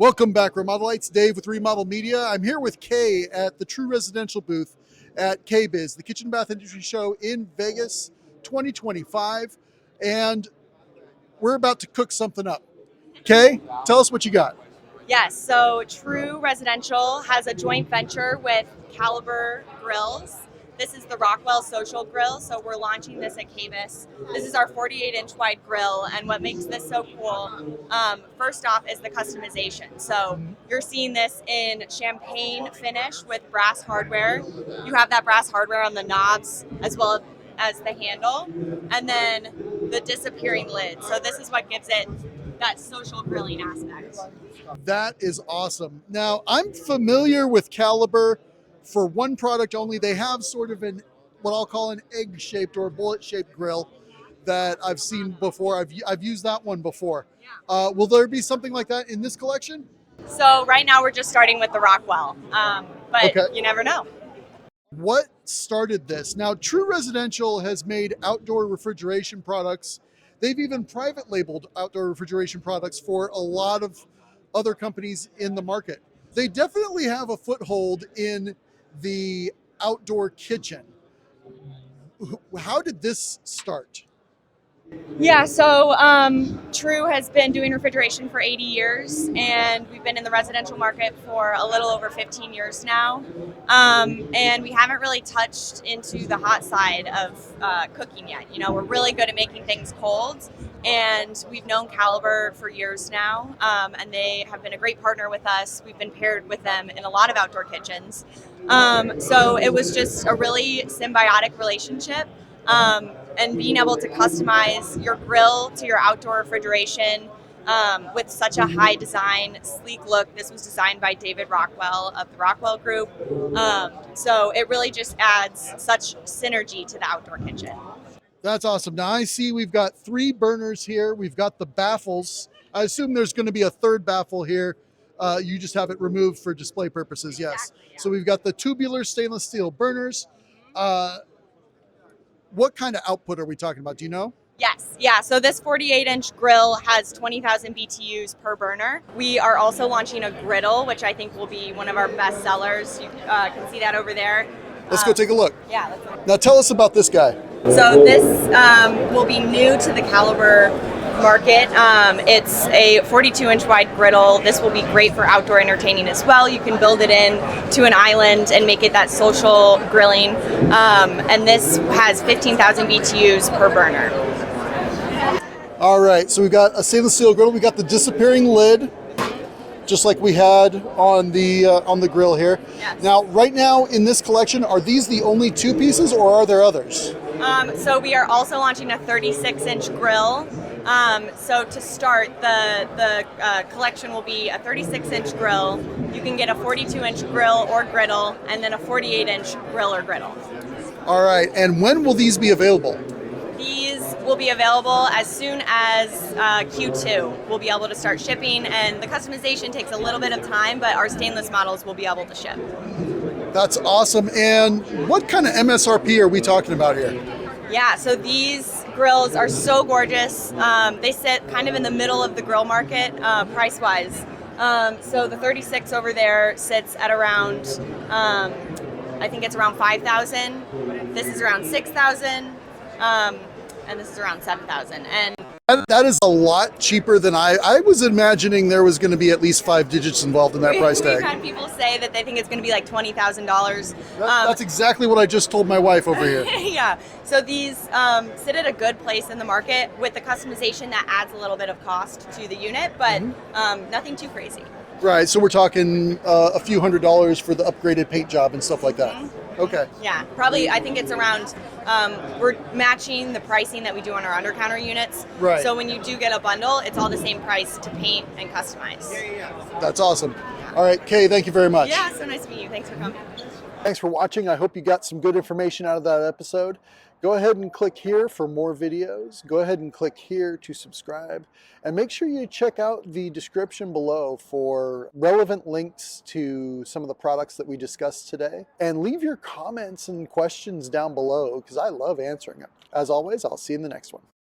Welcome back, Remodelites. Dave with Remodel Media. I'm here with Kay at the True Residential booth at KBIS, the Kitchen Bath Industry Show in Vegas 2025. And we're about to cook something up. Kay, tell us what you got. Yes, so True Residential has a joint venture with Caliber Grills. This is the Rockwell Social Grill, so we're launching this at KBIS. This is our 48-inch wide grill, and what makes this so cool, first off, is the customization. So you're seeing this in champagne finish with brass hardware. You have that brass hardware on the knobs as well as the handle, and then the disappearing lid. So this is what gives it that social grilling aspect. That is awesome. Now, I'm familiar with Caliber for one product only. They have sort of what I'll call an egg-shaped or bullet-shaped grill that I've seen before. I've used that one before. Will there be something like that in this collection? So right now we're just starting with the Rockwell, but Okay. You never know. What started this? Now, True Residential has made outdoor refrigeration products. They've even private labeled outdoor refrigeration products for a lot of other companies in the market. They definitely have a foothold in the outdoor kitchen. How did this start? Yeah, so True has been doing refrigeration for 80 years, and we've been in the residential market for a little over 15 years now. And we haven't really touched into the hot side of cooking yet. You know, we're really good at making things cold, and we've known Caliber for years now, and they have been a great partner with us. We've been paired with them in a lot of outdoor kitchens. So it was just a really symbiotic relationship. And being able to customize your grill to your outdoor refrigeration with such a high design, sleek look. This was designed by David Rockwell of the Rockwell Group. So it really just adds such synergy to the outdoor kitchen. That's awesome. Now I see we've got 3 burners here. We've got the baffles. I assume there's going to be a third baffle here. You just have it removed for display purposes, yes. Exactly, yeah. So we've got the tubular stainless steel burners. What kind of output are we talking about? Do you know? Yes, yeah. So this 48-inch grill has 20,000 BTUs per burner. We are also launching a griddle, which I think will be one of our best sellers. You can see that over there. Let's go take a look. Yeah. Let's go. Now tell us about this guy. So this will be new to the Caliber market. It's a 42-inch wide griddle. This will be great for outdoor entertaining as well. You can build it in to an island and make it that social grilling. And this has 15,000 BTUs per burner. All right, so we got a stainless steel griddle. We got the disappearing lid, just like we had on the grill here. Yes. Now, right now in this collection, are these the only 2 pieces, or are there others? So we are also launching a 36-inch grill. So to start, the collection will be a 36-inch grill. You can get a 42-inch grill or griddle, and then a 48-inch grill or griddle. All right, and when will these be available? These will be available as soon as Q2. We'll be able to start shipping, and the customization takes a little bit of time, but our stainless models will be able to ship. That's awesome. And what kind of MSRP are we talking about here? Yeah, so these grills are so gorgeous. They sit kind of in the middle of the grill market price-wise. So the 36 over there sits at around, I think it's around 5,000. This is around 6,000. And this is around 7,000. And that is a lot cheaper than I was imagining. There was going to be at least 5 digits involved in that price tag. We've had people say that they think it's going to be like $20,000. That's exactly what I just told my wife over here. Yeah. So these sit at a good place in the market with the customization that adds a little bit of cost to the unit, but nothing too crazy. Right. So we're talking a few $100s for the upgraded paint job and stuff like that. Okay. Yeah, probably. I think it's around. We're matching the pricing that we do on our under-counter units. Right. So when you do get a bundle, it's all the same price to paint and customize. That's awesome. All right, Kay, thank you very much. Yeah, so nice to meet you. Thanks for coming. Thanks for watching. I hope you got some good information out of that episode. Go ahead and click here for more videos. Go ahead and click here to subscribe. And make sure you check out the description below for relevant links to some of the products that we discussed today. And leave your comments and questions down below because I love answering them. As always, I'll see you in the next one.